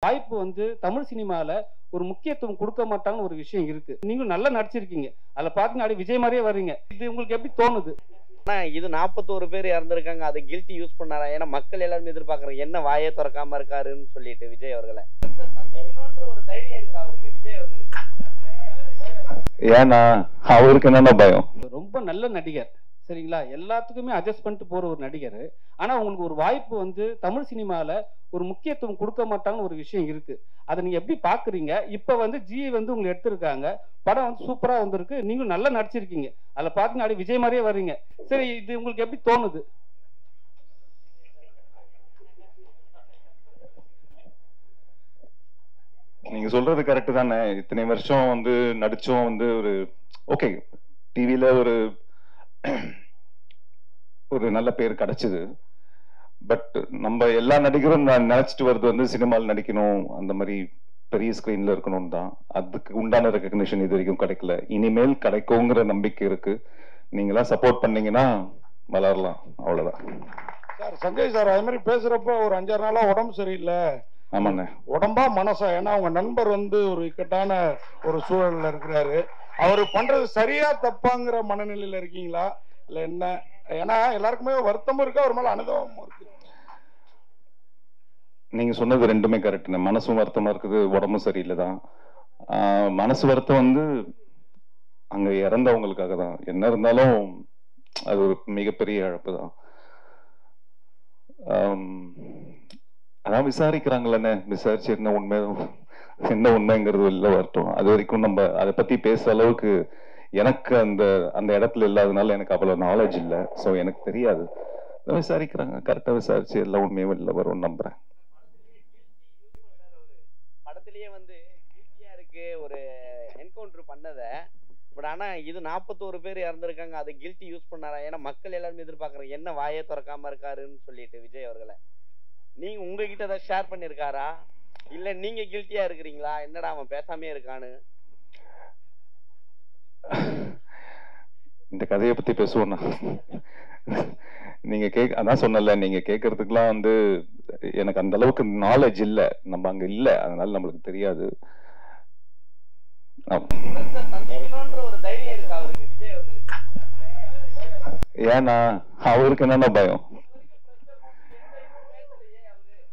வாய்ப்பு வந்து தமிழ் சினிமால ஒரு முக்கியத்துவம் கொடுக்க மாட்டாங்கன்னு ஒரு விஷயம் இருக்கு. நீங்களும் நல்லா நடிச்சிருக்கீங்க. அதுல பாத்தீங்கன்னா விஜய் மாதிரியே வர்றீங்க. இது உங்களுக்கு எப்படி தோணுது? இது 41 பேர் இறந்திருக்காங்க. அதை கில்ட்டி யூஸ் பண்ணாரா? ஏன்னா மக்கள் எல்லாரும் எதிர்பார்க்கறாங்க என்ன வாயே திறக்காம இருக்காருன்னு சொல்லிட்டு விஜய் அவர்களை ஒரு தைரியம் இருக்கா அவருக்கு விஜய் அவர்களுக்கு? ஏன்னா அவருக்கு என்னென்ன பயம்? ரொம்ப நல்ல நடிகர் சரிங்களா, எல்லாத்துக்குமே அட்ஜஸ்ட் பண்ணிட்டு போற ஒரு நடிகர். ஆனா உங்களுக்கு ஒரு வாய்ப்பு வந்து தமிழ் சினிமால ஒரு முக்கியத்துவம் கொடுக்க மாட்டாங்கன்னு ஒரு விஷயம் இருக்கு. அதை நீங்க எப்படி பாக்குறீங்க? இப்ப வந்து ஜி வந்து உங்களை எடுத்திருக்காங்க, படம் வந்து சூப்பரா வந்திருக்கு, நீங்களும் நல்லா நடிச்சிருக்கீங்க. அதுல பாத்தீங்கன்னா விஜய் மாதிரியே வர்றீங்க. சரி, இது உங்களுக்கு எப்படி தோணுது? நீங்க சொல்றது கரெக்ட் தானே. இத்தனை வருஷம் வந்து நடிச்சோம், வந்து ஒரு ஓகே டிவில ஒரு நல்ல பேர் கிடைச்சது. பட் நம்ம எல்லா நடிகரும் நினைச்சிட்டு வருது வந்து சினிமாவில் நடிக்கணும், அந்த மாதிரி பெரிய ஸ்கிரீன்ல இருக்கணும் தான். அதுக்கு உண்டான ரெகக்னிஷன் இது வரைக்கும் கிடைக்கல. இனிமேல் கிடைக்குங்கிற நம்பிக்கை இருக்கு. நீங்களாம் சப்போர்ட் பண்ணீங்கன்னா வளரலாம், அவ்வளவுதான். சார் சஞ்சய் சார் அது மாதிரி பேசுறப்ப ஒரு 5-6 நாளா உடம்பு சரியில்லை. ஆமாண்ணே. உடம்பா மனசா? ஏன்னா அவங்க நண்பர் வந்து ஒரு இக்கட்டான ஒரு சூழல்ல இருக்கிறாரு. அவரு பண்றது சரியா தப்பாங்கிற மனநிலையில இருக்கீங்களா இல்ல என்ன? ஏன்னா எல்லாருக்குமே வருத்தமும் இருக்கு, அவர் மேல அனுபவமும் இருக்கு. நீங்க சொன்னது ரெண்டுமே கரெக்ட். மனசும் வருத்தமா இருக்குது, உடம்பும் சரியில்லைதான். மனசு வருத்தம் வந்து அங்க இறந்தவங்களுக்காக தான். என்ன இருந்தாலும் அது ஒரு மிகப்பெரிய இழப்பு தான். அதான் விசாரிக்கிறாங்களே, விசாரிச்சு என்ன உண்மைங்கிறது வெளில வரட்டும். அது வரைக்கும் நம்ம அதை பத்தி பேசுற அளவுக்கு எனக்கு அந்த இடத்துல இல்லாதனால எனக்கு அவ்வளவு நாலேஜ் இல்லை. ஸோ எனக்கு தெரியாது. விசாரிக்கிறாங்க, கரெக்டா விசாரிச்சு எல்லா உண்மையும் வெளில வரும்னு நம்புறேன். படத்திலேயே வந்து கில்ட்டியா இருக்கு ஒரு என்கவுண்டர் பண்ணத. பட் ஆனா இது 41 பேர் இறந்திருக்காங்க, அதை கில்ட்டி யூஸ் பண்ணாரா? ஏன்னா மக்கள் எல்லாரும் எதிர்பார்க்கறாங்க என்ன வாயே திறக்காம இருக்காருன்னு சொல்லிட்டு விஜய் அவர்களை. நீங்க உங்ககிட்ட ஏதாவது ஷேர் பண்ணிருக்காரா? இல்ல நீங்க கில்ட்டியா இருக்கிறீங்களா? என்னடா அவன் பேசாமே இருக்கான்னு? இந்த கதையை பத்தி பேசுவோம்னா நீங்க அதான் சொன்னல, நீங்க கேட்கறதுக்குலாம் வந்து எனக்கு அந்த அளவுக்கு நாலேஜ் இல்ல, நம்ம அங்க இல்ல, அதனால நம்மளுக்கு தெரியாது. ஒரு தைரியம் இருக்கா அவருக்கு விஜய் அவர்களுக்கு? ஏன்னா அவருக்கு என்னென்ன பயம்?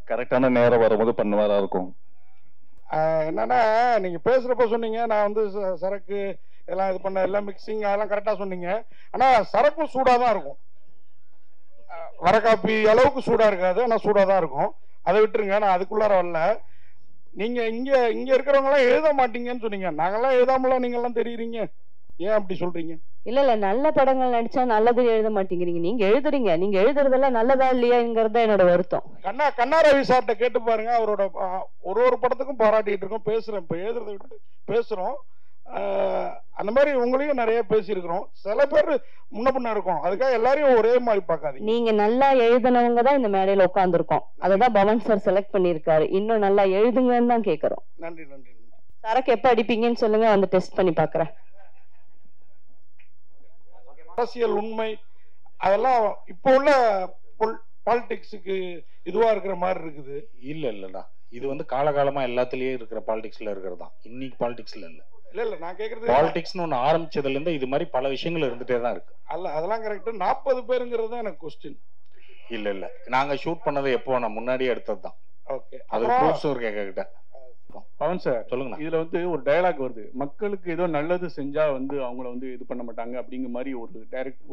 கரெக்டான நேரம் வரும்போது பண்ணுவாரா இருக்கும். என்னன்னா நீங்க பேசுறப்ப சொன்னீங்க நான் வந்து சரக்கு எல்லாம் இது பண்ண எல்லாம் மிக்சிங் அதெல்லாம் கரெக்டா சொன்னீங்க. ஆனா சரக்கும் சூடா தான் இருக்கும். வர காப்பி அளவுக்கு சூடா இருக்காது, ஆனா சூடா தான் இருக்கும். அதை விட்டுருங்க, நான் அதுக்குள்ளார வரல. நீங்க இங்க இருக்கிறவங்க எல்லாம் எழுத மாட்டீங்கன்னு சொன்னீங்க. நாங்கெல்லாம் எழுதாமலாம் நீங்க எல்லாம் தெரியுறீங்க, ஏன் அப்படி சொல்றீங்க? இல்ல நல்ல படங்கள் நடிச்சா நல்லது எழுத மாட்டேங்கிறீங்க. நீங்க எழுதுறீங்க, நீங்க எழுதுறதெல்லாம் நல்லதா இல்லையாங்கிறத என்னோட வருத்தம். கண்ணா ரவி சார்ட்ட கேட்டு பாருங்க, அவரோட ஒரு படத்துக்கும் பாராட்டிட்டு இருக்கோம், பேசுறேன். இப்ப எழுதுறதை விட்டு பேசுறோம். அந்த மாதிரி உங்களையும் நிறைய பேசியிருக்கிறோம். சில பேர் முன்ன பின்ன இருக்கும், அதுக்காக எல்லாரையும் ஒரே மாதிரி பார்க்காதீங்க. நீங்க நல்லா எழுதினவங்க தான் இந்த மேடையில உட்காந்துருக்கோம். அததான் பவன் சார் செலக்ட் பண்ணிருக்காரு. இன்னும் நல்லா எழுதுங்கன்னு தான் கேட்கிறோம். நன்றி நன்றி. சரக்கு எப்ப அடிப்பீங்கன்னு சொல்லுங்க, வந்து டெஸ்ட் பண்ணி பாக்குறேன். அரசியல் உண்மை அதெல்லாம் இப்போ உள்ள பாலிடிக்ஸுக்கு இதுவா இருக்கிற மாதிரி இருக்குது. இல்லடா, இது வந்து காலகாலமா எல்லாத்துலயும் இருக்கிற பாலிடிக்ஸ்ல இருக்கிறது தான். இன்னைக்கு பாலிடிக்ஸ்ல இல்ல நான் கேக்குறது பாலிடிக்ஸ்னு ஒண்ணு ஆரம்பிச்சதுல இருந்து இது மாதிரி பல விஷயங்கள் இருந்துட்டே தான் இருக்கு. அல்ல அதெல்லாம் கரெக்ட். 40 பேருங்கிறது தான் எனக்கு கொஸ்டின். இல்ல நாங்க ஷூட் பண்ணது எப்போ நான் முன்னாடியே எடுத்தது தான். ஓகே, அது ப்ரூஃப்ஸ் ஒரு கேக்கிட்ட. பவன் சார் சொல்லுங்க. இதுல வந்து ஒரு டயலாக் வருது, மக்களுக்கு ஏதோ நல்லது செஞ்சா வந்து அவங்கள வந்து இது பண்ண மாட்டாங்க அப்படிங்கிற மாதிரி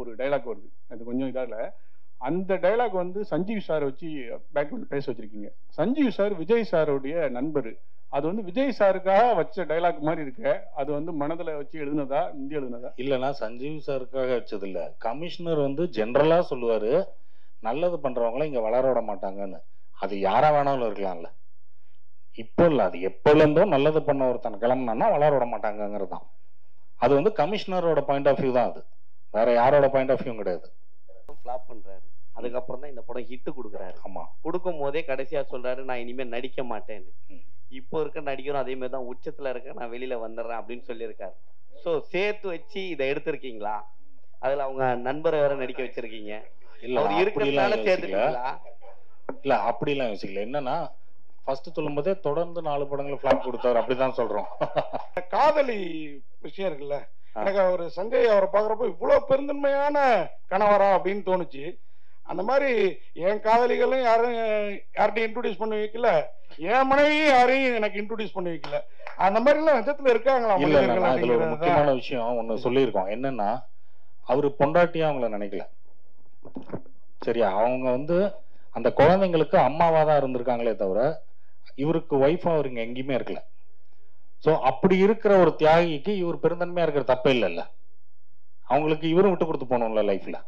ஒரு டயலாக் வருது. அது கொஞ்சம் இதால அந்த டயலாக் வந்து சஞ்சீவ் சார் வச்சு பேக்ரவுண்ட் பேச வச்சிருக்கீங்க. சஞ்சீவ் சார் விஜய் சாருடைய நண்பர். அது வந்து விஜய் சாருக்காக வச்ச டயலாக் மாதிரி இருக்கு. அது வந்து மனதில் வச்சு எழுதுனதா, இந்தியா எழுதுனதா? இல்லைன்னா சஞ்சீவ் சாருக்காக வச்சது இல்ல. கமிஷனர் வந்து ஜென்ரலா சொல்லுவாரு நல்லது பண்றவங்கள இங்க வளர விட மாட்டாங்கன்னு. அது யாரா வேணாலும் இருக்கலாம்ல. இப்போ இல்ல, அது எப்போல இருந்தோ நல்லது பண்ண ஒருத்தன் கிளம்புனா வளர விட மாட்டாங்கிறது தான். அது வந்து கமிஷனரோட பாயிண்ட் ஆஃப் வியூ தான். அது வேற யாரோட பாயிண்ட் ஆஃப் வியூ கிடையாது. ஃபிளாப் பண்றாரு, அதுக்கப்புறம் தான் இந்த படம் ஹிட் கொடுக்குறாரு. ஆமா, கொடுக்கும் போதே கடைசியா சொல்றாரு நான் இனிமே நடிக்க மாட்டேன்னு. இப்போ இருக்க நடிகரும் அதே மாதிரி தான், உச்சத்துல இருக்க நான் வெளியில வந்துடுறேன் அப்படின்னு சொல்லியிருக்காரு. ஸோ சேர்த்து வச்சு இதை எடுத்திருக்கீங்களா? அதுல அவங்க நண்பரை வேற நடிக்க வச்சிருக்கீங்க. இல்ல அவர் இருக்கிறதுனால சேர்த்துக்கீங்களா? இல்ல அப்படிலாம் யோசிக்கல. என்னன்னா ஃபர்ஸ்ட் சொல்லும்போதே தொடர்ந்து 4 படங்கள் ஃபிளாப் கொடுத்தாரு, அப்படிதான் சொல்றோம். காதலி விஷயம் இருக்குல்ல, எனக்கு அவர் சஞ்சய் அவரை பாக்குறப்ப இவ்வளவு பெருந்தன்மையான கணவரா அப்படின்னு தோணுச்சு. அந்த மாதிரி என் காதலிகளும் யார்ட்டையும் இன்ட்ரோடியூஸ் பண்ணி வைக்கல, என் மனைவியும் யாரையும் எனக்கு இன்ட்ரோடியூஸ் பண்ணி வைக்கல. அந்த மாதிரி எல்லாம் நிஜத்துல இருக்காங்களா? இல்ல, இதுல ஒரு முக்கியமான விஷயம் ஒண்ணு சொல்லியிருக்கோம். என்னன்னா, அவரு பொண்டாட்டியா அவங்கள நினைக்கல. சரியா? அவங்க வந்து அந்த குழந்தைங்களுக்கு அம்மாவா தான் இருந்திருக்காங்களே தவிர இவருக்கு ஒய்ஃபா அவருங்க எங்கேயுமே இருக்கல. சோ அப்படி இருக்கிற ஒரு தியாகிக்கு இவர் பெருந்தன்மையா இருக்கிற தப்பே இல்லைல்ல. அவங்களுக்கு இவரும் விட்டு கொடுத்து போகணும்ல லைஃப்ல.